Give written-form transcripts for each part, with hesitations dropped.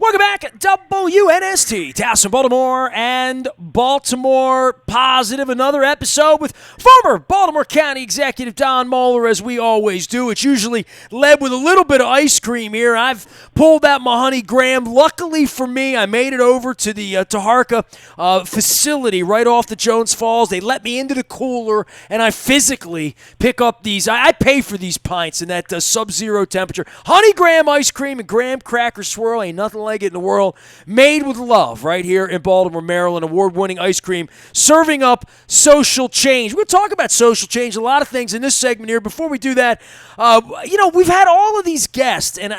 Welcome back, WNST, Towson, Baltimore, and Baltimore Positive. Another episode with former Baltimore County Executive Don Moeller, as we always do. It's usually led with a little bit of ice cream here. I've pulled out my honey graham. Luckily for me, I made it over to the Taharka facility right off the Jones Falls. They let me into the cooler, and I physically pick up these. I pay for these pints in that sub-zero temperature. Honey graham ice cream and graham cracker swirl. Ain't nothing like it in the world. Made with love right here in Baltimore, Maryland. Award-winning ice cream serving up social change. We'll talk about social change, a lot of things in this segment here. Before we do that, we've had all of these guests, and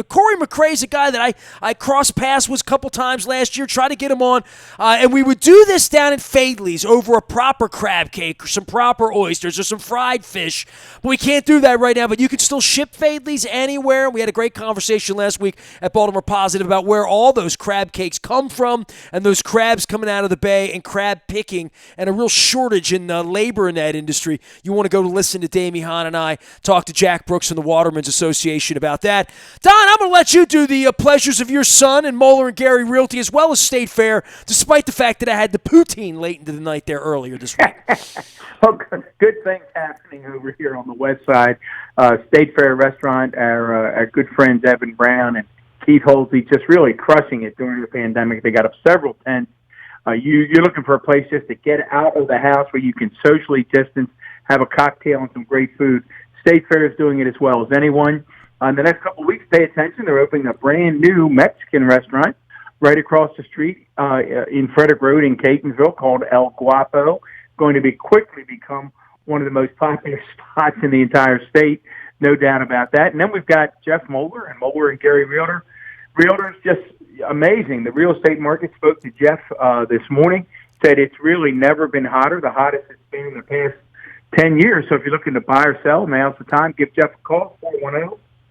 Cory McCray is a guy that I crossed paths with a couple times last year, tried to get him on, and we would do this down at Fadley's over a proper crab cake or some proper oysters or some fried fish, but we can't do that right now, but you can still ship Fadley's anywhere. We had a great conversation last week at Baltimore Positive about where all those crab cakes come from and those crabs coming out of the bay and crab picking and a real shortage in labor in that industry. You want to go to listen to Damie Hahn and I talk to Jack Brooks and the Watermen's Association about that. Don, I'm going to let you do the pleasures of your son and Moeller and Gary Realty as well as State Fair, despite the fact that I had the poutine late into the night there earlier this week. Oh, good things happening over here on the west side. State Fair Restaurant, our good friends Evan Brown and Keith Holsey just really crushing it during the pandemic. They got up several tents. You're looking for a place just to get out of the house where you can socially distance, have a cocktail and some great food. State Fair is doing it as well as anyone. In the next couple of weeks, pay attention. They're opening a brand new Mexican restaurant right across the street in Frederick Road in Catonsville called El Guapo. Going to quickly become one of the most popular spots in the entire state, no doubt about that. And then we've got Jeff Moeller and Moeller and Gary Realtor. Realtor's just amazing. The real estate market spoke to Jeff this morning, said it's really never been hotter, the hottest it's been in the past 10 years. So if you're looking to buy or sell, now's the time. Give Jeff a call,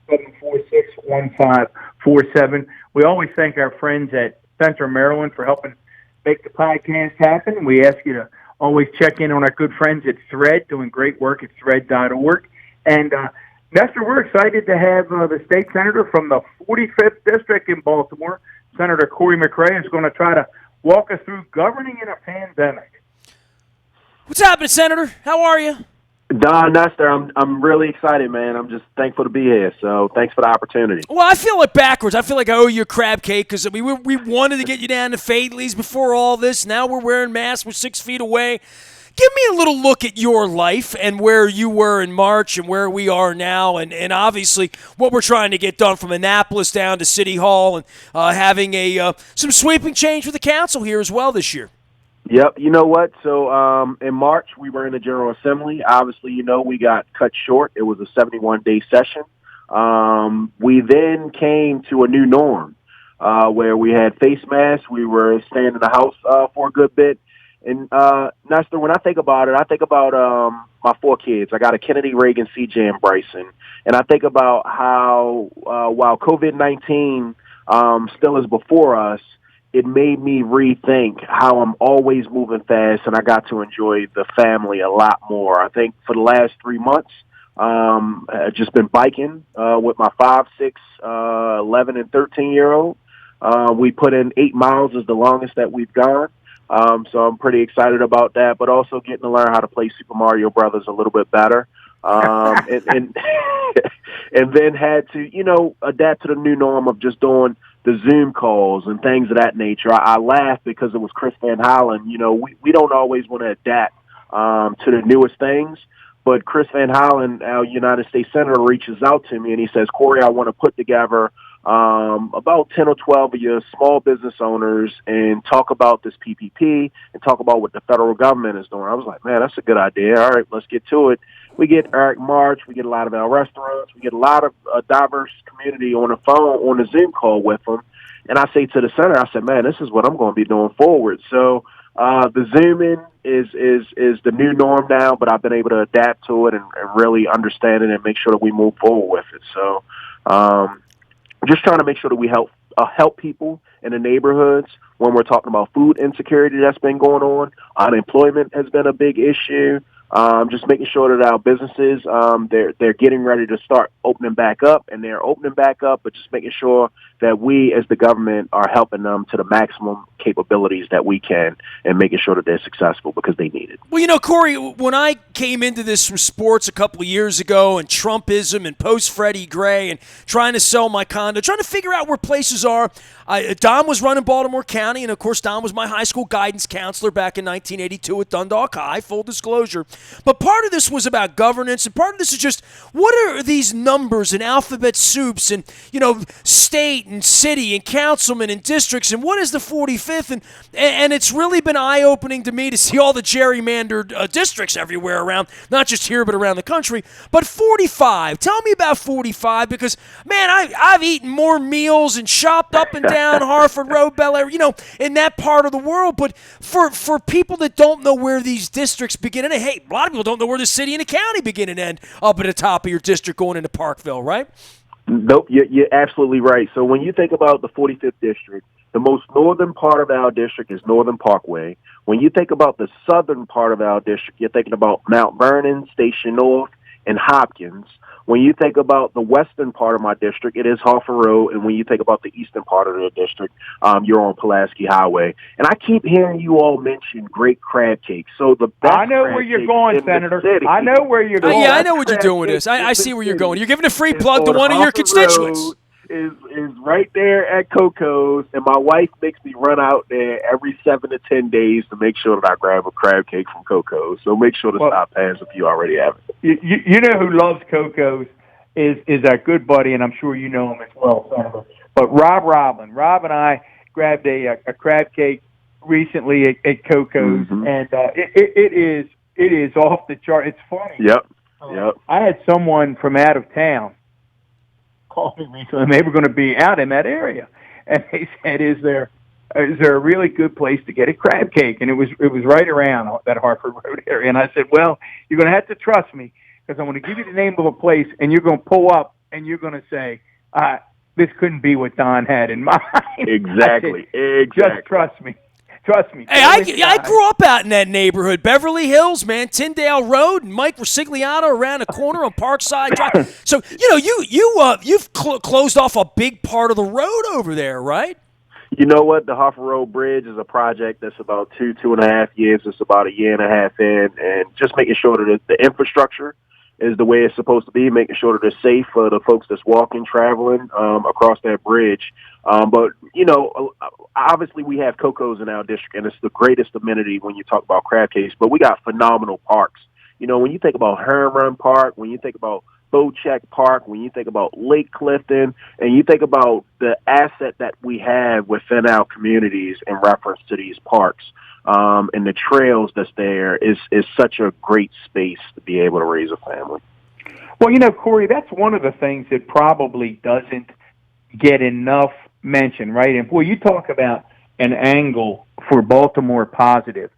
410-746-1547. We always thank our friends at Central Maryland for helping make the podcast happen. We ask you to always check in on our good friends at Thread, doing great work at thread.org. And Nestor, we're excited to have the state senator from the 45th District in Baltimore, Senator Cory McCray, is going to try to walk us through governing in a pandemic. What's happening, Senator? How are you? Don, Nestor, I'm really excited, man. I'm just thankful to be here, so thanks for the opportunity. Well, I feel like backwards. I feel like I owe you a crab cake because we wanted to get you down to Fadley's before all this. Now we're wearing masks. We're 6 feet away. Give me a little look at your life and where you were in March and where we are now, and obviously what we're trying to get done from Annapolis down to City Hall and having some sweeping change with the council here as well this year. Yep. You know what? So in March, we were in the General Assembly. Obviously, we got cut short. It was a 71-day session. We then came to a new norm where we had face masks. We were staying in the house for a good bit. And, Nestor, when I think about it, I think about my 4 kids. I got a Kennedy, Reagan, CJ, and Bryson. And I think about how while COVID-19 still is before us, it made me rethink how I'm always moving fast, and I got to enjoy the family a lot more. I think for the last 3 months, I've just been biking with my 5, 6, 11, and 13-year-old. We put in 8 miles is the longest that we've gone. So I'm pretty excited about that, but also getting to learn how to play Super Mario Brothers a little bit better. And then had to, adapt to the new norm of just doing the Zoom calls and things of that nature. I laugh because it was Chris Van Hollen. We don't always want to adapt to the newest things, but Chris Van Hollen, our United States Senator, reaches out to me and he says, Cory, I want to put together about 10 or 12 of your small business owners and talk about this PPP and talk about what the federal government is doing. I was like, man, that's a good idea. All right, let's get to it. We get Eric March. We get a lot of our restaurants. We get a lot of diverse community on the phone, on the Zoom call with them. And I say to the center, I said, man, this is what I'm going to be doing forward. So the Zooming is the new norm now, but I've been able to adapt to it and really understand it and make sure that we move forward with it. So just trying to make sure that we help people in the neighborhoods when we're talking about food insecurity that's been going on. Unemployment has been a big issue. Just making sure that our businesses, they're getting ready to start opening back up, and they're opening back up, but just making sure that we as the government are helping them to the maximum capabilities that we can and making sure that they're successful because they need it. Well, Cory, when I came into this from sports a couple of years ago and Trumpism and post-Freddie Gray and trying to sell my condo, trying to figure out where places are, Don was running Baltimore County, and, of course, Don was my high school guidance counselor back in 1982 at Dundalk High, full disclosure. But part of this was about governance, and part of this is just what are these numbers and alphabet soups and, state and city and councilmen and districts, and what is the 45th? And it's really been eye-opening to me to see all the gerrymandered districts everywhere around, not just here but around the country. But 45, tell me about 45 because, man, I've eaten more meals and shopped up and down Harford Road, Bel Air, in that part of the world. But for people that don't know where these districts begin and end, hey, a lot of people don't know where the city and the county begin and end up at the top of your district going into Parkville, right? Nope, you're absolutely right. So when you think about the 45th district, the most northern part of our district is Northern Parkway. When you think about the southern part of our district, you're thinking about Mount Vernon, Station North, and Hopkins. When you think about the western part of my district, it is Harford Road. And when you think about the eastern part of the district, you're on Pulaski Highway. And I keep hearing you all mention great crab cakes. So the best I know where you're going, Senator. I know where you're going. Yeah, I know what you're doing with this. I see where you're going. You're giving a free plug to one of your constituents. Is right there at Coco's, and my wife makes me run out there every 7 to 10 days to make sure that I grab a crab cake from Coco's. So make sure to stop past if you already have it. You know who loves Coco's is our good buddy, and I'm sure you know him as well, Senator. But Rob Roblin. Rob and I grabbed a crab cake recently at Coco's, and it is off the chart. It's funny. Yep. I had someone from out of town called me recently, and they were going to be out in that area, and they said, "Is there a really good place to get a crab cake?" And it was right around that Harford Road area. And I said, "Well, you're going to have to trust me because I'm going to give you the name of a place, and you're going to pull up, and you're going to say, this couldn't be what Don had in mind." Exactly. Just trust me. Trust me. Hey, I grew up out in that neighborhood, Beverly Hills, man, Tyndale Road, and Mike Rosigliano around the corner on Parkside Drive. So you've closed off a big part of the road over there, right? You know what? The Harford Road Bridge is a project that's about 2.5 years. It's about a year and a half in, and just making sure that the infrastructure is the way it's supposed to be, making sure that it's safe for the folks that's walking, traveling across that bridge. But, obviously we have Coco's in our district, and it's the greatest amenity when you talk about crab cakes, but we got phenomenal parks. When you think about Heron Run Park, when you think about Bocheck Park, when you think about Lake Clifton, and you think about the asset that we have within our communities in reference to these parks, and the trails that's there is such a great space to be able to raise a family. Well, Cory, that's one of the things that probably doesn't get enough mention, right? And boy, you talk about an angle for Baltimore positive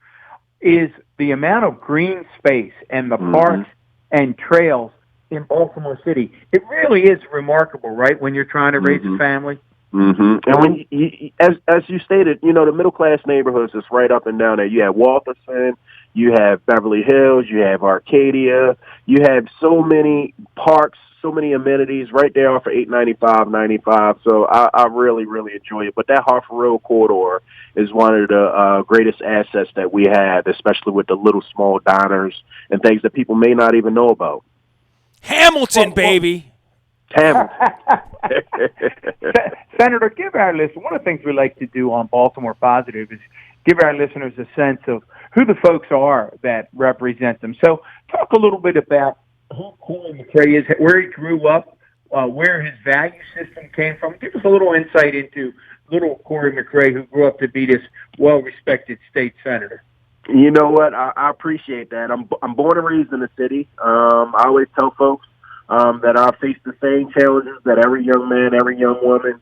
is the amount of green space and the parks and trails in Baltimore City. It really is remarkable, right, when you're trying to raise a family? And when as you stated, the middle class neighborhoods is right up and down there. You have Walterson, you have Beverly Hills, you have Arcadia, you have so many parks, so many amenities right there off of 895. So I really, really enjoy it. But that Harford Road corridor is one of the greatest assets that we have, especially with the little small diners and things that people may not even know about. Hamilton, baby. Hamilton. Senator, give our listeners, one of the things we like to do on Baltimore Positive is give our listeners a sense of who the folks are that represent them. So talk a little bit about who Cory McCray is, where he grew up, where his value system came from. Give us a little insight into little Cory McCray, who grew up to be this well-respected state senator. You know what? I appreciate that. I'm born and raised in the city. I always tell folks that I face the same challenges that every young man, every young woman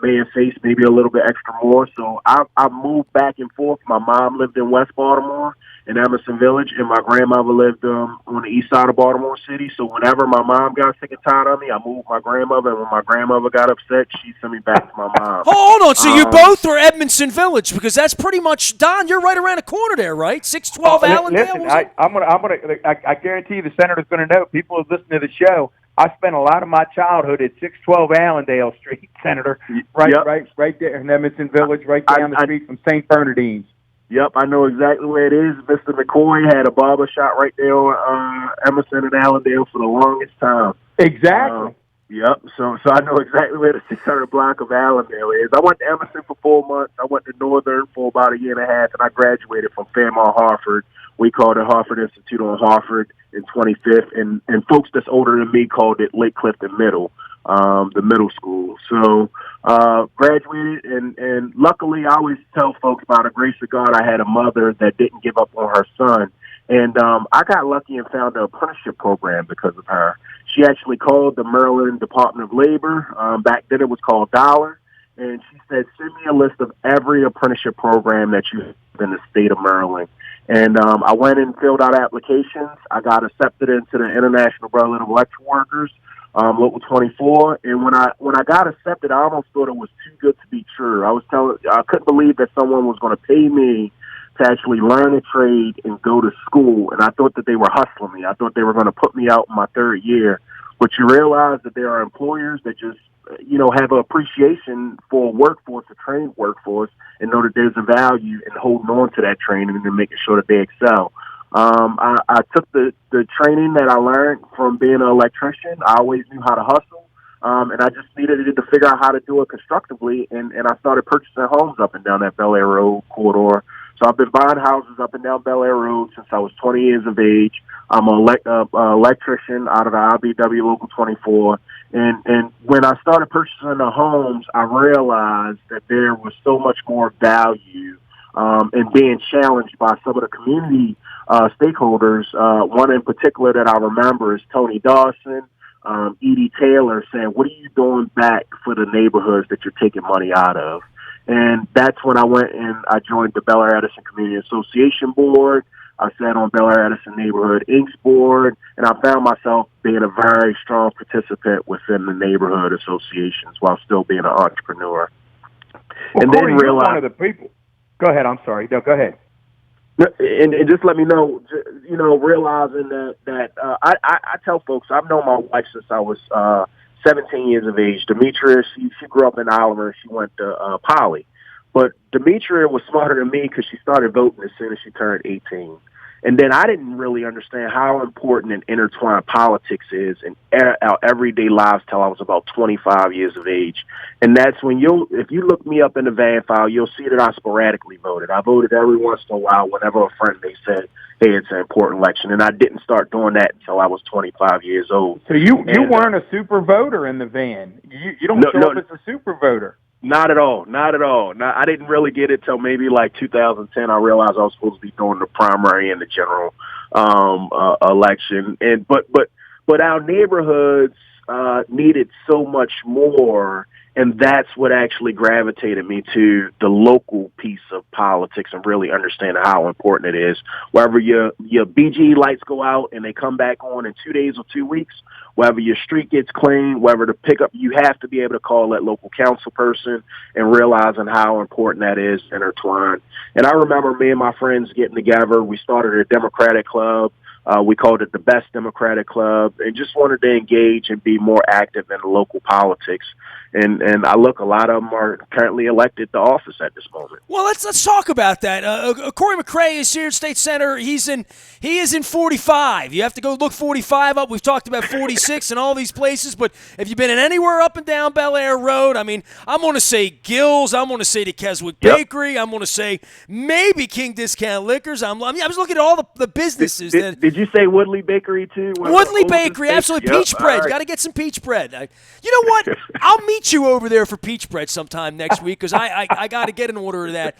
may have faced, maybe a little bit extra more. So I moved back and forth. My mom lived in West Baltimore in Emerson Village, and my grandmother lived on the east side of Baltimore City. So whenever my mom got sick and tired of me, I moved my grandmother, and when my grandmother got upset, she sent me back to my mom. Hold on, so you both are Edmondson Village, because that's pretty much, Don, you're right around the corner there, right? 612 Allendale? Listen, I guarantee you the senator's going to know. People who listen to the show, I spent a lot of my childhood at 612 Allendale Street, Senator, right there in Emerson Village, right down the street from St. Bernardine's. Yep, I know exactly where it is. Mr. McCoy had a barber shop right there on Emerson and Allendale for the longest time. Exactly. Yep, so I know exactly where the 600 block of Allendale is. I went to Emerson for 4 months. I went to Northern for about a year and a half, and I graduated from Fairmont Harford. We called it Harford Institute on Harford in 25th, and folks that's older than me called it Lake Clifton Middle, the middle school. So graduated, and luckily I always tell folks, by the grace of God, I had a mother that didn't give up on her son. And I got lucky and found an apprenticeship program because of her. She actually called the Maryland Department of Labor. Back then it was called Dollar. And she said, send me a list of every apprenticeship program that you have in the state of Maryland. And I went and filled out applications. I got accepted into the International Brotherhood of Electrical Workers, Local 24. And when I got accepted, I almost thought it was too good to be true. I couldn't believe that someone was going to pay me to actually learn a trade and go to school. And I thought that they were hustling me. I thought they were going to put me out in my third year. But you realize that there are employers that just, have an appreciation for a workforce, a trained workforce, and know that there's a value in holding on to that training and making sure that they excel. I took the training that I learned from being an electrician. I always knew how to hustle. And I just needed to figure out how to do it constructively. And I started purchasing homes up and down that Bel Air Road corridor. So I've been buying houses up and down Bel Air Road since I was 20 years of age. I'm an electrician out of the IBW Local 24. And when I started purchasing the homes, I realized that there was so much more value in being challenged by some of the community stakeholders. One in particular that I remember is Tony Dawson, Edie Taylor, saying, what are you doing back for the neighborhoods that you're taking money out of? And that's when I went and I joined the Bel Air Edison Community Association Board. I sat on Bel Air Edison Neighborhood Inc.'s board, and I found myself being a very strong participant within the neighborhood associations while still being an entrepreneur. Well, and Cory, then realize one of the people. Go ahead. I'm sorry. No, go ahead. And just let me know, realizing that I tell folks, I've known my wife since I was 17 years of age. Demetria, she grew up in Oliver. She went to Poly. But Demetria was smarter than me because she started voting as soon as she turned 18. And then I didn't really understand how important and intertwined politics is in our everyday lives till I was about 25 years of age. And that's when if you look me up in the van file, you'll see that I sporadically voted. I voted every once in a while whenever a friend they said, hey, it's an important election. And I didn't start doing that until I was 25 years old. So you weren't a super voter in the van. You don't show up as a super voter. Not at all. I didn't really get it till maybe like 2010. I realized I was supposed to be doing the primary and the general election. But our neighborhoods needed so much more, and that's what actually gravitated me to the local piece of politics and really understanding how important it is. Wherever your BG lights go out and they come back on in 2 days or 2 weeks, whether your street gets clean, whether the pickup, you have to be able to call that local council person and realizing how important that is intertwined. And I remember me and my friends getting together. We started a Democratic club. We called it the Best Democratic Club, and just wanted to engage and be more active in local politics. And a lot of them are currently elected to office at this moment. Well, let's talk about that. Cory McCray is here at State Center. He is in 45. You have to go look 45 up. We've talked about 46 and all these places, but if you've been in anywhere up and down Bel Air Road, I mean, I'm going to say Gills. I'm going to say the Keswick Bakery. I'm going to say maybe King Discount Liquors. I was looking at all the businesses. Did you say Woodley Bakery too? Woodley Bakery, absolutely. Peach bread. Right. Got to get some peach bread. You know what? I'll meet you over there for peach bread sometime next week because I got to get an order of that.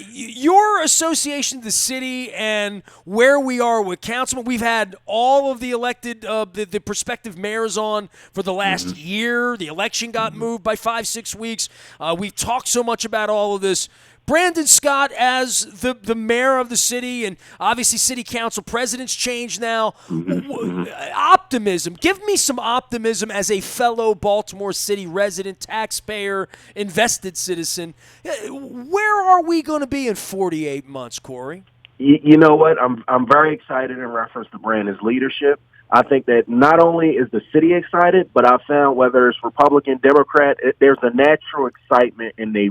Your association to the city and where we are with councilmen, we've had all of the elected, the prospective mayors on for the last year. The election got moved by 5-6 weeks. We've talked so much about all of this. Brandon Scott as the mayor of the city, and obviously city council president's changed now. Optimism. Give me some optimism as a fellow Baltimore City resident, taxpayer, invested citizen. Where are we going to be in 48 months, Cory? You know what? I'm very excited in reference to Brandon's leadership. I think that not only is the city excited, but I found whether it's Republican, Democrat, there's a natural excitement, and they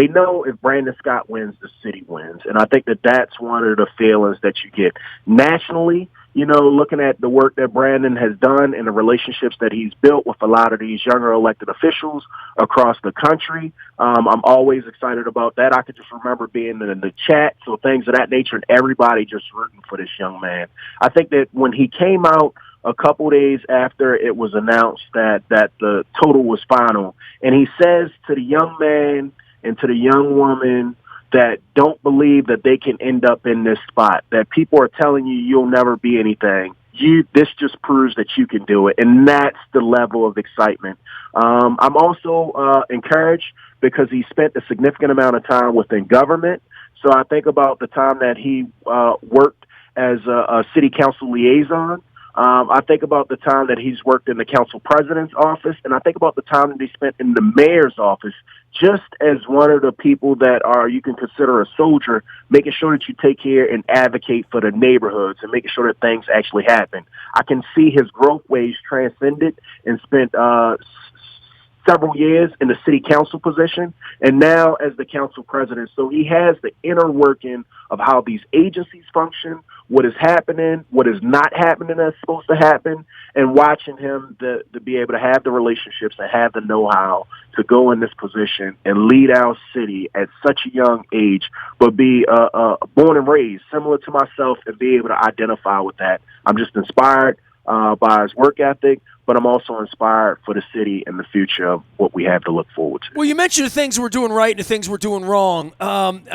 know if Brandon Scott wins, the city wins. And I think that that's one of the feelings that you get nationally. Looking at the work that Brandon has done and the relationships that he's built with a lot of these younger elected officials across the country, I'm always excited about that. I could just remember being in the chat, so things of that nature, and everybody just rooting for this young man. I think that when he came out a couple days after it was announced that the total was final, and he says to the young man and to the young woman that don't believe that they can end up in this spot, that people are telling you you'll never be anything. This just proves that you can do it, and that's the level of excitement. I'm also encouraged because he spent a significant amount of time within government. So I think about the time that he worked as a city council liaison. I think about the time that he's worked in the council president's office, and I think about the time that he spent in the mayor's office, just as one of the people that you can consider a soldier, making sure that you take care and advocate for the neighborhoods and making sure that things actually happen. I can see his growth ways transcended and spent several years in the city council position, and now as the council president. So he has the inner working of how these agencies function, what is happening, what is not happening that's supposed to happen, and watching him to be able to have the relationships and have the know-how to go in this position and lead our city at such a young age, but be born and raised similar to myself and be able to identify with that. I'm just inspired by his work ethic, but I'm also inspired for the city and the future of what we have to look forward to. Well, you mentioned the things we're doing right and the things we're doing wrong.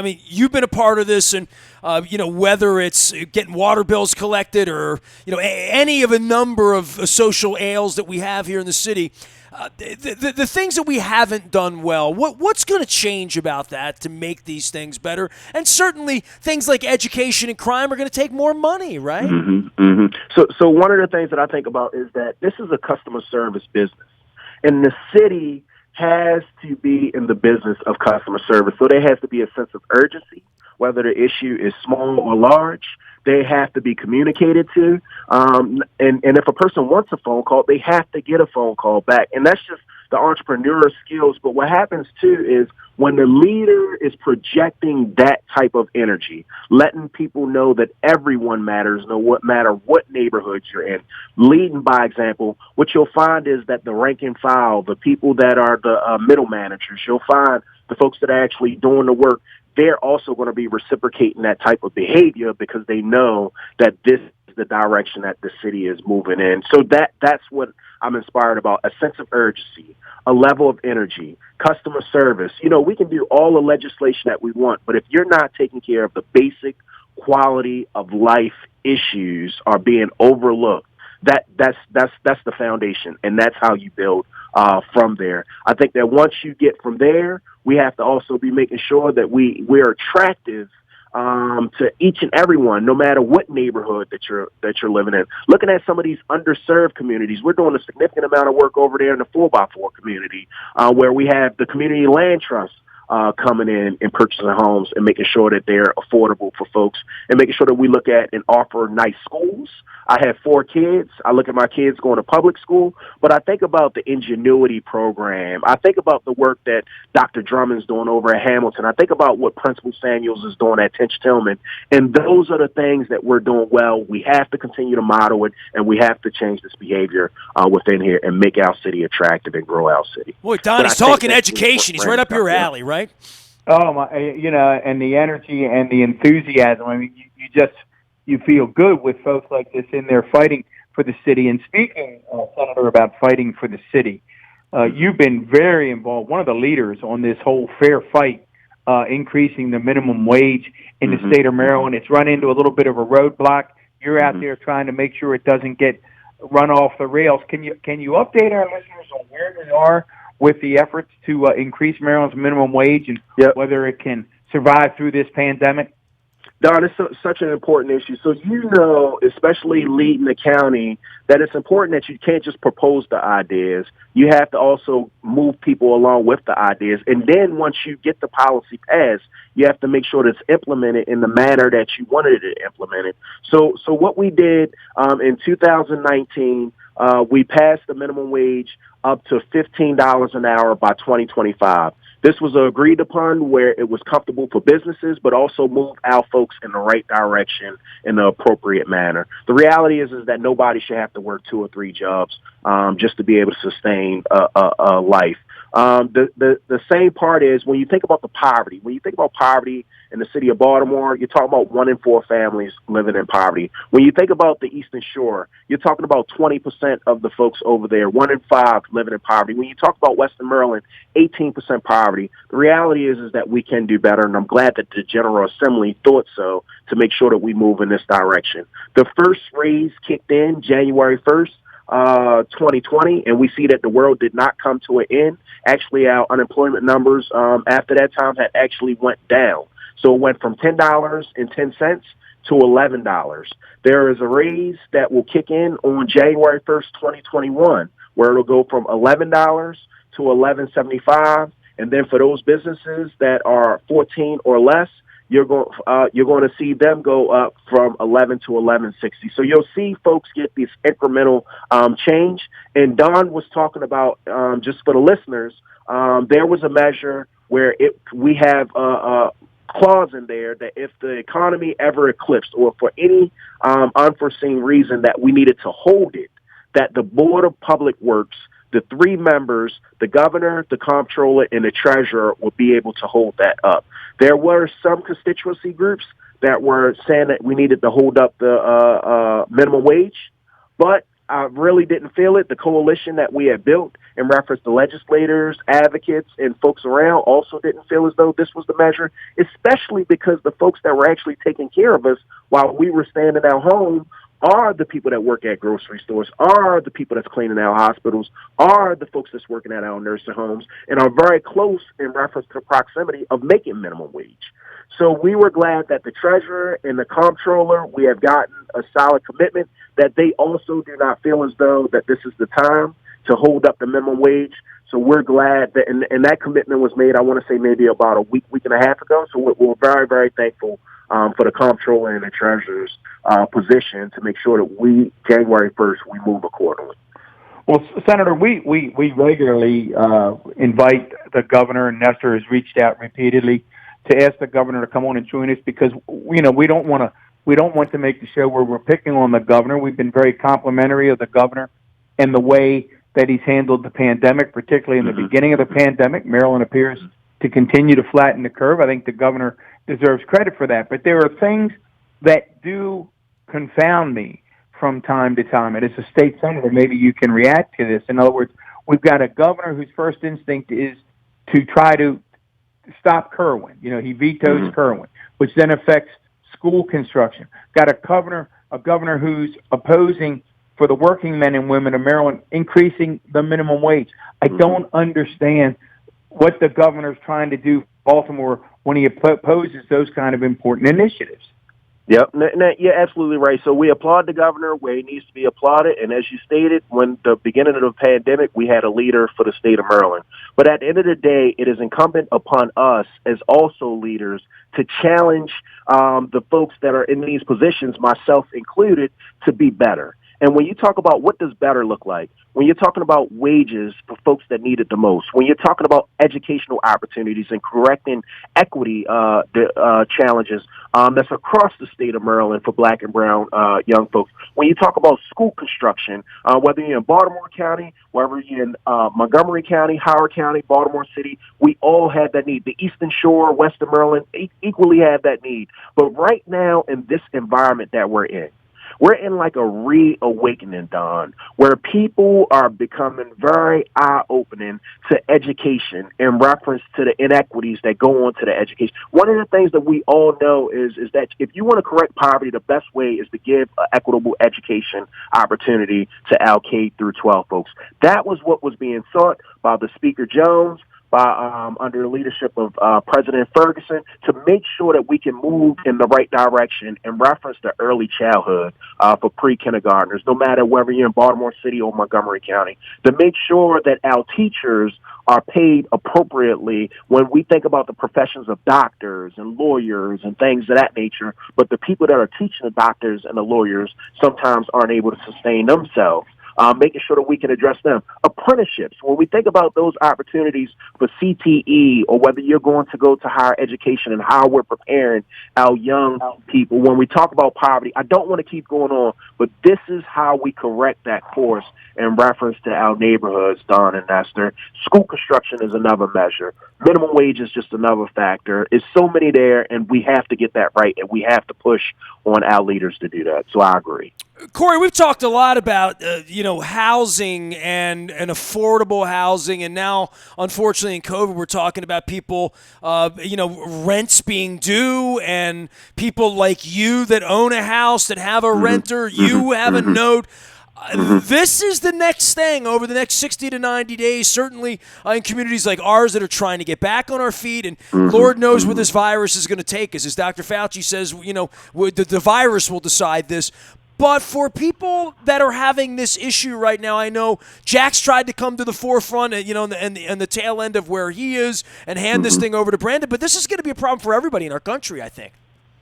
You've been a part of this, and whether it's getting water bills collected or any of a number of social ails that we have here in the city. The things that we haven't done well, what's going to change about that to make these things better? And certainly things like education and crime are going to take more money, right? Mm-hmm, mm-hmm. So one of the things that I think about is that this is a customer service business, and the city has to be in the business of customer service. So there has to be a sense of urgency, whether the issue is small or large. They have to be communicated to. And if a person wants a phone call, they have to get a phone call back. And that's just the entrepreneurial skills. But what happens, too, is when the leader is projecting that type of energy, letting people know that everyone matters, no matter what neighborhood you're in, leading by example, what you'll find is that the rank and file, the people that are the middle managers, you'll find the folks that are actually doing the work, they're also going to be reciprocating that type of behavior because they know that this is the direction that the city is moving in. So that's what I'm inspired about, a sense of urgency, a level of energy, customer service. We can do all the legislation that we want, but if you're not taking care of the basic quality of life issues are being overlooked, that's the foundation, and that's how you build from there. I think that once you get from there, we have to also be making sure that we're attractive to each and everyone, no matter what neighborhood that you're living in. Looking at some of these underserved communities, we're doing a significant amount of work over there in the 4x4 community, where we have the community land trust coming in and purchasing homes and making sure that they're affordable for folks, and making sure that we look at and offer nice schools. I have 4 kids. I look at my kids going to public school, but I think about the Ingenuity program. I think about the work that Dr. Drummond's doing over at Hamilton. I think about what Principal Samuels is doing at Tench Tillman, and those are the things that we're doing well. We have to continue to model it, and we have to change this behavior within here and make our city attractive and grow our city. Boy, Don, he's talking education. He's right up your alley, right? Oh my! And the energy and the enthusiasm. I mean, you feel good with folks like this in there fighting for the city. And speaking, Senator, about fighting for the city, you've been very involved, one of the leaders on this whole fair fight, increasing the minimum wage in the state of Maryland. It's run into a little bit of a roadblock. You're out there trying to make sure it doesn't get run off the rails. Can you update our listeners on where they are with the efforts to increase Maryland's minimum wage and whether it can survive through this pandemic? Don, it's such an important issue. So especially leading the county, that it's important that you can't just propose the ideas. You have to also move people along with the ideas. And then once you get the policy passed, you have to make sure that it's implemented in the manner that you wanted it implemented. So what we did in 2019, we passed the minimum wage up to $15 an hour by 2025. This was agreed upon where it was comfortable for businesses, but also moved our folks in the right direction in the appropriate manner. The reality is that nobody should have to work 2 or 3 jobs just to be able to sustain a life. The same part is when you think about when you think about poverty in the city of Baltimore, you're talking about 1 in 4 families living in poverty. When you think about the Eastern Shore, you're talking about 20% of the folks over there, 1 in 5 living in poverty. When you talk about Western Maryland, 18% poverty. The reality is that we can do better, and I'm glad that the General Assembly thought so to make sure that we move in this direction. The first raise kicked in January 1st. 2020, and we see that the world did not come to an end. Actually, our unemployment numbers after that time had actually went down. So it went from $10.10 to $11. There is a raise that will kick in on January 1st, 2021, where it'll go from $11 to $11.75, and then for those businesses that are 14 or less, you're going to see them go up from 11 to 11.60. So you'll see folks get this incremental change. And Don was talking about, just for the listeners, there was a measure where we have a clause in there that if the economy ever eclipsed or for any unforeseen reason that we needed to hold it, that the Board of Public Works, the 3 members, the governor, the comptroller, and the treasurer will be able to hold that up. There were some constituency groups that were saying that we needed to hold up the minimum wage, but I really didn't feel it. The coalition that we had built in reference to legislators, advocates, and folks around also didn't feel as though this was the measure, especially because the folks that were actually taking care of us while we were staying in our home are the people that work at grocery stores, are the people that's cleaning our hospitals, are the folks that's working at our nursing homes, and are very close in reference to the proximity of making minimum wage. So we were glad that the treasurer and the comptroller, we have gotten a solid commitment that they also do not feel as though that this is the time to hold up the minimum wage. So we're glad that, and that commitment was made, I want to say maybe about a week and a half ago. So we're very, very thankful for the comptroller and the treasurer's position to make sure that January 1st, we move accordingly. Well, Senator, we regularly invite the governor, and Nestor has reached out repeatedly to ask the governor to come on and join us because we don't want to make the show where we're picking on the governor. We've been very complimentary of the governor and the way that he's handled the pandemic, particularly in the beginning of the pandemic. Maryland appears to continue to flatten the curve. I think the governor deserves credit for that. But there are things that do confound me from time to time. And as a state senator, maybe you can react to this. In other words, we've got a governor whose first instinct is to try to stop Kerwin. He vetoes Kerwin, which then affects school construction. Got a governor who's opposing for the working men and women of Maryland, increasing the minimum wage. I don't understand what the governor's trying to do for Baltimore when he opposes those kind of important initiatives. Yep, you're absolutely right. So we applaud the governor where he needs to be applauded. And as you stated, when the beginning of the pandemic, we had a leader for the state of Maryland. But at the end of the day, it is incumbent upon us as also leaders to challenge the folks that are in these positions, myself included, to be better. And when you talk about what does better look like, when you're talking about wages for folks that need it the most, when you're talking about educational opportunities and correcting equity challenges that's across the state of Maryland for Black and brown young folks, when you talk about school construction, whether you're in Baltimore County, whether you're in Montgomery County, Howard County, Baltimore City, we all have that need. The Eastern Shore, Western Maryland equally have that need. But right now in this environment that we're in like a reawakening, Don, where people are becoming very eye-opening to education in reference to the inequities that go on to the education. One of the things that we all know is that if you want to correct poverty, the best way is to give an equitable education opportunity to our K through 12 folks. That was what was being sought by the Speaker Jones, by under the leadership of President Ferguson to make sure that we can move in the right direction in reference to early childhood for pre-kindergartners, no matter whether you're in Baltimore City or Montgomery County, to make sure that our teachers are paid appropriately when we think about the professions of doctors and lawyers and things of that nature. But the people that are teaching the doctors and the lawyers sometimes aren't able to sustain themselves. Making sure that we can address them. Apprenticeships, when we think about those opportunities for CTE or whether you're going to go to higher education and how we're preparing our young people, when we talk about poverty, I don't want to keep going on, but this is how we correct that course in reference to our neighborhoods, Don and Nestor. School construction is another measure. Minimum wage is just another factor. It's so many there, and we have to get that right, and we have to push on our leaders to do that. So I agree. Corey, we've talked a lot about housing and affordable housing, and now, unfortunately, in COVID, we're talking about people, rents being due, and people like you that own a house that have a renter, you have a note. This is the next thing over the next 60 to 90 days, certainly in communities like ours that are trying to get back on our feet. And Lord knows where this virus is going to take us. As Dr. Fauci says, the virus will decide this. But for people that are having this issue right now, I know Jack's tried to come to the forefront, and the tail end of where he is, and hand this thing over to Brandon. But this is going to be a problem for everybody in our country, I think.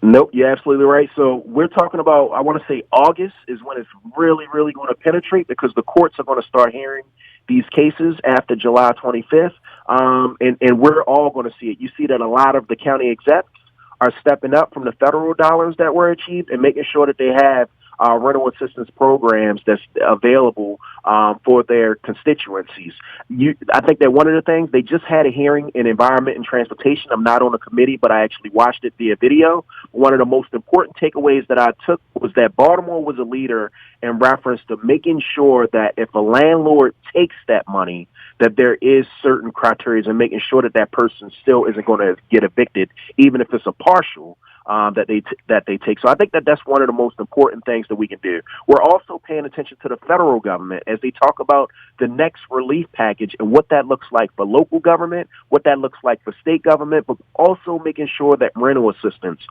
Nope, you're absolutely right. So we're talking about, I want to say August is when it's really, really going to penetrate, because the courts are going to start hearing these cases after July 25th, and we're all going to see it. You see that a lot of the county execs are stepping up from the federal dollars that were achieved and making sure that they have rental assistance programs that's available for their constituencies. I think that one of the things, they just had a hearing in Environment and Transportation. I'm not on the committee, but I actually watched it via video. One of the most important takeaways that I took was that Baltimore was a leader in reference to making sure that if a landlord takes that money, that there is certain criteria and making sure that that person still isn't going to get evicted, even if it's a partial. That they take. So I think that that's one of the most important things that we can do. We're also paying attention to the federal government as they talk about the next relief package and what that looks like for local government, what that looks like for state government, but also making sure that rental assistance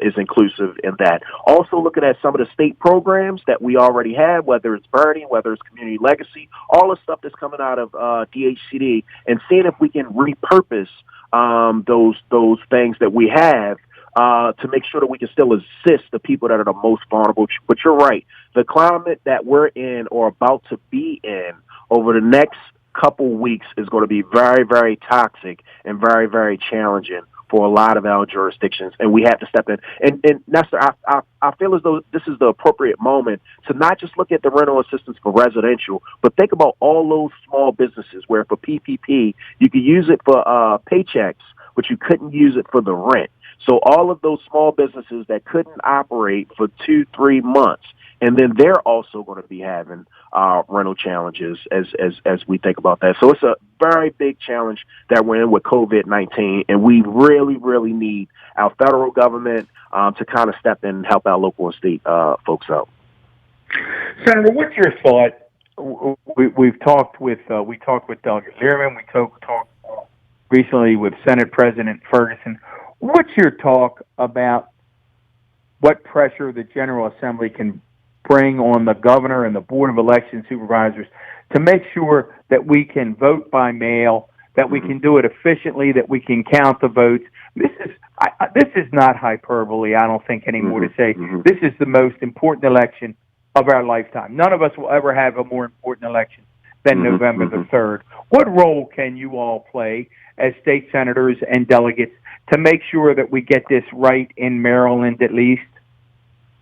is inclusive in that. Also looking at some of the state programs that we already have, whether it's Bernie, whether it's Community Legacy, all the stuff that's coming out of DHCD, and seeing if we can repurpose those things that we have to make sure that we can still assist the people that are the most vulnerable. But you're right. The climate that we're in or about to be in over the next couple weeks is going to be very, very toxic and very, very challenging for a lot of our jurisdictions, and we have to step in. And Nestor, I feel as though this is the appropriate moment to not just look at the rental assistance for residential, but think about all those small businesses where for PPP, you could use it for paychecks, but you couldn't use it for the rent. So all of those small businesses that couldn't operate for 2-3 months, and then they're also going to be having rental challenges as we think about that. So it's a very big challenge that we're in with COVID-19, and we really, really need our federal government to kind of step in and help our local and state folks out. Senator, what's your thought? We've talked with Delegate Learman. We talked recently with Senate President Ferguson. What's your talk about what pressure the General Assembly can bring on the governor and the Board of Election Supervisors to make sure that we can vote by mail, that we can do it efficiently, that we can count the votes? This is not hyperbole, I don't think, anymore to say this is the most important election of our lifetime. None of us will ever have a more important election than November the 3rd. What role can you all play as state senators and delegates to make sure that we get this right in Maryland at least?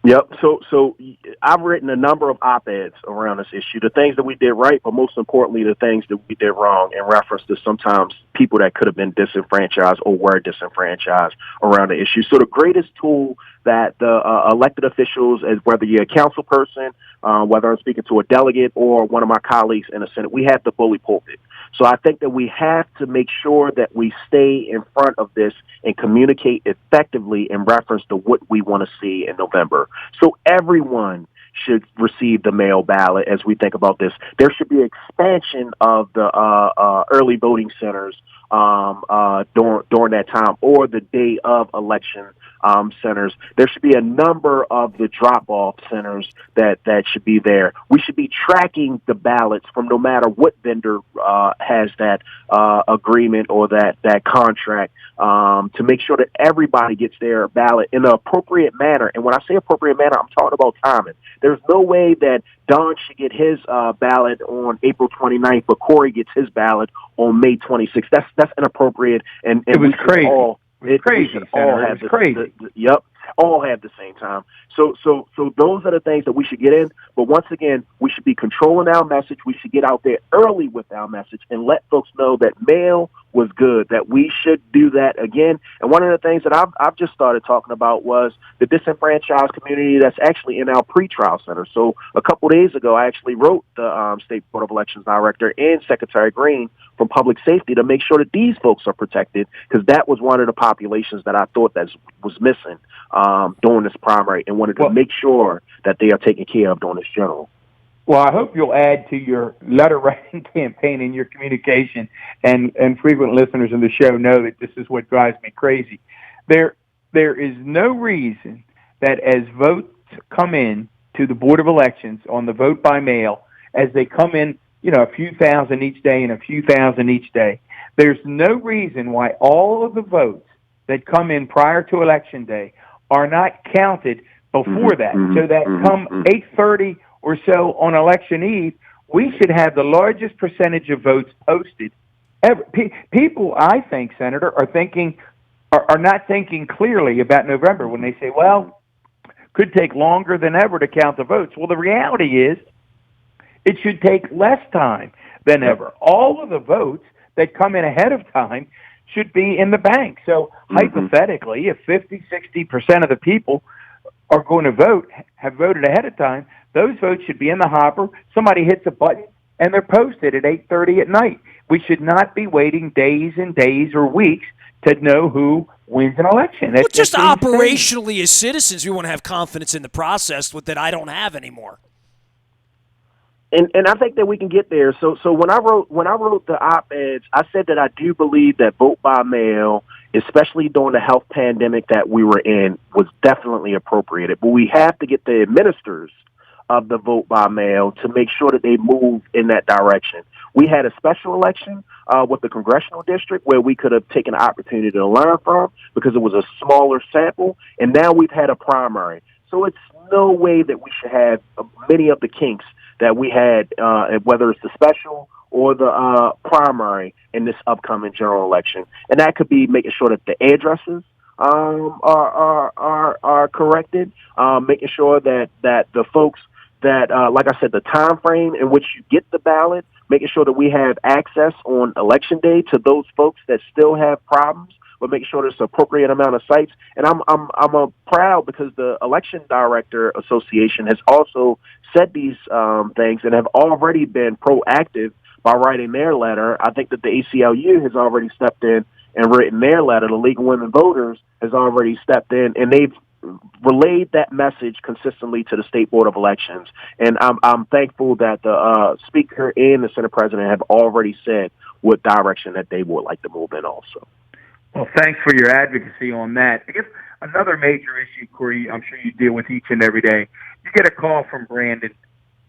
Yep. So I've written a number of op-eds around this issue, the things that we did right, but most importantly, the things that we did wrong in reference to sometimes people that could have been disenfranchised or were disenfranchised around the issue. So the greatest tool that the elected officials, as whether you're a council person, whether I'm speaking to a delegate or one of my colleagues in the Senate, we have the bully pulpit. So I think that we have to make sure that we stay in front of this and communicate effectively in reference to what we want to see in November. So everyone should receive the mail ballot as we think about this. There should be expansion of the early voting centers during that time, or the day of election centers. There should be a number of the drop-off centers that should be there. We should be tracking the ballots from no matter what vendor has that agreement or that contract to make sure that everybody gets their ballot in an appropriate manner. And when I say appropriate manner, I'm talking about timing. There's no way that Don should get his ballot on April 29th, but Cory gets his ballot on May 26th. That's inappropriate. And it was crazy. It's crazy. All have the same time. So those are the things that we should get in. But once again, we should be controlling our message. We should get out there early with our message and let folks know that mail was good, that we should do that again. And one of the things that I've just started talking about was the disenfranchised community that's actually in our pretrial center. So a couple days ago, I actually wrote the State Board of Elections Director and Secretary Green from Public Safety to make sure that these folks are protected, because that was one of the populations that I thought that was missing during this primary, and wanted to make sure that they are taken care of during this general. Well, I hope you'll add to your letter writing campaign and your communication, and frequent listeners of the show know that this is what drives me crazy. There is no reason that as votes come in to the Board of Elections on the vote by mail, as they come in, a few thousand each day and a few thousand each day, there's no reason why all of the votes that come in prior to Election Day are not counted before that, so that come 8:30 or so on Election Eve, we should have the largest percentage of votes posted ever. People, I think, Senator, are not thinking clearly about November when they say, well, could take longer than ever to count the votes. Well, the reality is it should take less time than ever. All of the votes that come in ahead of time should be in the bank. So hypothetically, if 50-60% of the people are going to have voted ahead of time, those votes should be in the hopper. Somebody hits a button, and they're posted at 8:30 at night. We should not be waiting days and days or weeks to know who wins an election. Well, just operationally as citizens, we want to have confidence in the process that I don't have anymore. And I think that we can get there. So when I wrote the op-eds, I said that I do believe that vote by mail, especially during the health pandemic that we were in, was definitely appropriated. But we have to get the administrators of the vote by mail to make sure that they move in that direction. We had a special election with the congressional district where we could have taken an opportunity to learn from because it was a smaller sample, and now we've had a primary. So it's no way that we should have many of the kinks that we had, whether it's the special or the primary in this upcoming general election. And that could be making sure that the addresses are corrected, making sure that the folks that, like I said, the time frame in which you get the ballot, making sure that we have access on Election Day to those folks that still have problems, but making sure there's an appropriate amount of sites. And I'm proud because the Election Director Association has also said these things and have already been proactive by writing their letter. I think that the ACLU has already stepped in and written their letter. The League of Women Voters has already stepped in, and they've relayed that message consistently to the State Board of Elections. And I'm thankful that the Speaker and the Senate President have already said what direction that they would like to move in also. Well, thanks for your advocacy on that. I guess another major issue, Cory, I'm sure you deal with each and every day. You get a call from Brandon,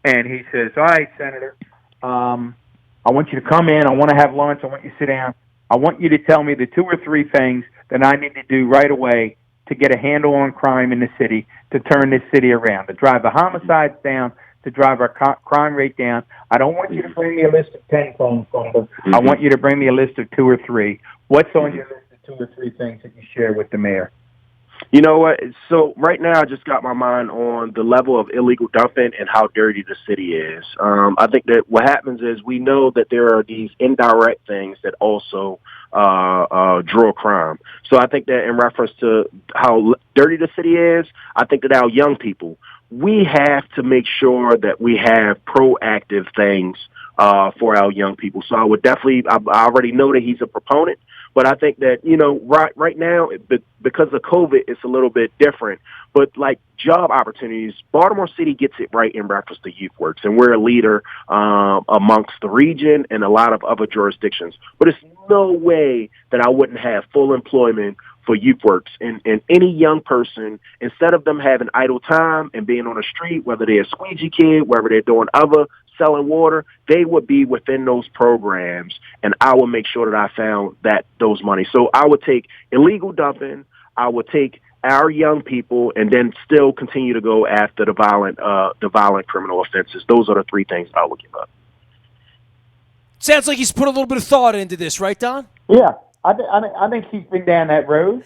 and he says, all right, Senator, I want you to come in. I want to have lunch. I want you to sit down. I want you to tell me the 2 or 3 things that I need to do right away to get a handle on crime in the city, to turn this city around, to drive the homicides down, to drive our crime rate down. I don't want you to bring me a list of 10 phone calls. I want you to bring me a list of 2 or 3. What's on your list of 2 or 3 things that you share with the mayor? You know what? So right now I just got my mind on the level of illegal dumping and how dirty the city is. I think that what happens is we know that there are these indirect things that also draw crime. So I think that in reference to how dirty the city is, I think that our young people, we have to make sure that we have proactive things for our young people. So I would definitely, I already know that he's a proponent, but I think that, right now, because of COVID, it's a little bit different. But like job opportunities, Baltimore City gets it right in reference to YouthWorks, and we're a leader amongst the region and a lot of other jurisdictions. But it's no way that I wouldn't have full employment for YouthWorks. And any young person, instead of them having idle time and being on the street, whether they're a squeegee kid, whether they're doing other selling water, they would be within those programs, and I would make sure that I found those money. So I would take illegal dumping, I would take our young people, and then still continue to go after the violent criminal offenses. Those are the three things I would give up. Sounds like he's put a little bit of thought into this, right, Don? Yeah. I think he's been down that road.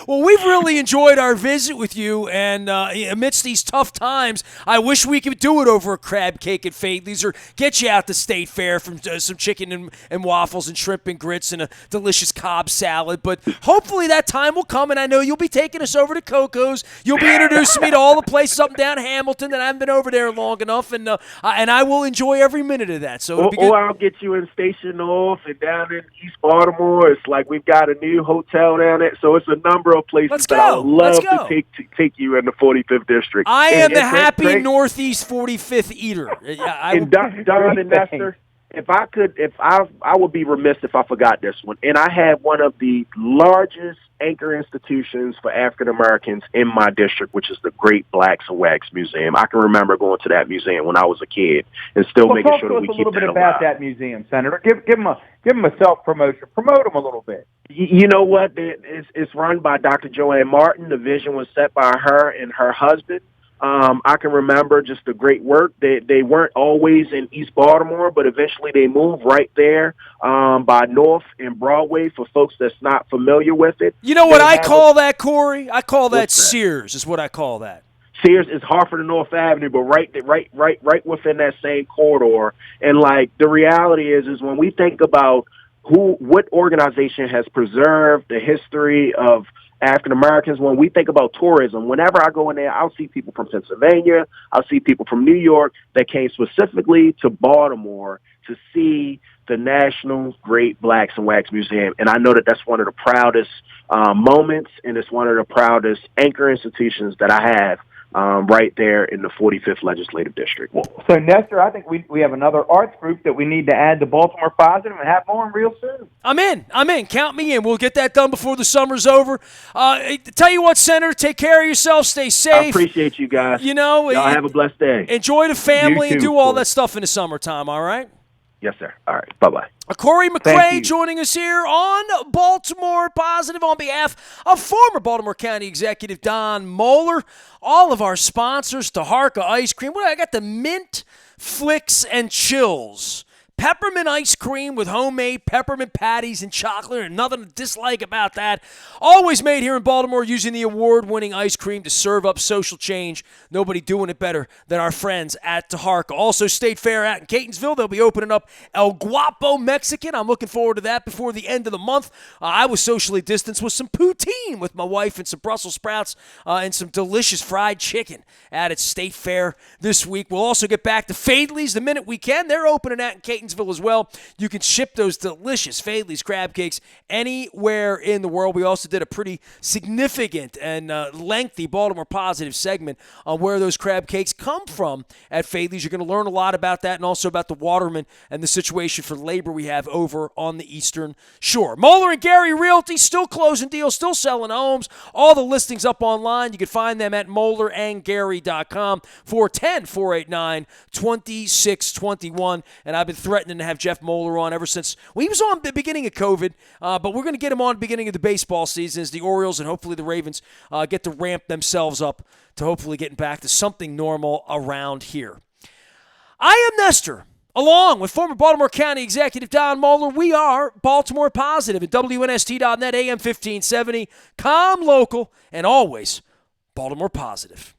Well, we've really enjoyed our visit with you, and amidst these tough times, I wish we could do it over a crab cake at Faidley's or get you out to State Fair from some chicken and waffles and shrimp and grits and a delicious Cobb salad. But hopefully that time will come, and I know you'll be taking us over to Coco's. You'll be introducing me to all the places up and down Hamilton that I haven't been over there long enough, and I will enjoy every minute of that. So it'll be good. Or I'll get you in Station North and down in East Baltimore. It's like we've got a new hotel down there, so it's a number of places that I would love to take you in the 45th district. I am the happy Northeast 45th eater. Don and Nestor, I would be remiss if I forgot this one. And I have one of the largest anchor institutions for African Americans in my district, which is the Great Blacks and Wax Museum. I can remember going to that museum when I was a kid and still making sure that we keep that alive. Talk to us a little bit about that museum, Senator. Give him a self-promotion. Promote him a little bit. You know what? It's run by Dr. Joanne Martin. The vision was set by her and her husband. I can remember just the great work. They weren't always in East Baltimore, but eventually they moved right there by North and Broadway for folks that's not familiar with it. You know what I call that, Corey? I call that Sears is what I call that. Sears is Hartford and North Avenue, but right within that same corridor. And like the reality is when we think about what organization has preserved the history of African Americans, when we think about tourism, whenever I go in there, I'll see people from Pennsylvania, I'll see people from New York that came specifically to Baltimore to see the National Great Blacks and Wax Museum. And I know that that's one of the proudest moments, and it's one of the proudest anchor institutions that I have right there in the 45th Legislative District. So, Nestor, I think we have another arts group that we need to add to Baltimore Positive and have more real soon. I'm in. Count me in. We'll get that done before the summer's over. Tell you what, Senator, take care of yourself. Stay safe. I appreciate you guys. Y'all have a blessed day. Enjoy the family and do all that stuff in the summertime, all right? Yes, sir. All right. Bye-bye. Cory McCray joining us here on Baltimore Positive on behalf of former Baltimore County Executive Don Moeller. All of our sponsors, Taharka Ice Cream. I got the Mint, Flicks, and Chills. Peppermint ice cream with homemade peppermint patties and chocolate, and nothing to dislike about that. Always made here in Baltimore using the award-winning ice cream to serve up social change. Nobody doing it better than our friends at Taharka. Also, State Fair out in Catonsville. They'll be opening up El Guapo Mexican. I'm looking forward to that before the end of the month. I was socially distanced with some poutine with my wife and some Brussels sprouts and some delicious fried chicken out at State Fair this week. We'll also get back to Faidley's the minute we can. They're opening out in Catonsville as well. You can ship those delicious Faidley's crab cakes anywhere in the world. We also did a pretty significant and lengthy Baltimore Positive segment on where those crab cakes come from at Faidley's. You're going to learn a lot about that and also about the Waterman and the situation for labor we have over on the Eastern Shore. Moeller and Gary Realty still closing deals, still selling homes. All the listings up online. You can find them at MoellerandGary.com, 410-489-2621. And I've been threatening to have Jeff Moeller on ever since he was on the beginning of COVID, but we're going to get him on the beginning of the baseball season as the Orioles and hopefully the Ravens get to ramp themselves up to hopefully getting back to something normal around here. I am Nestor, along with former Baltimore County Executive Don Moeller. We are Baltimore Positive at WNST.net, AM 1570, calm, local, and always Baltimore Positive.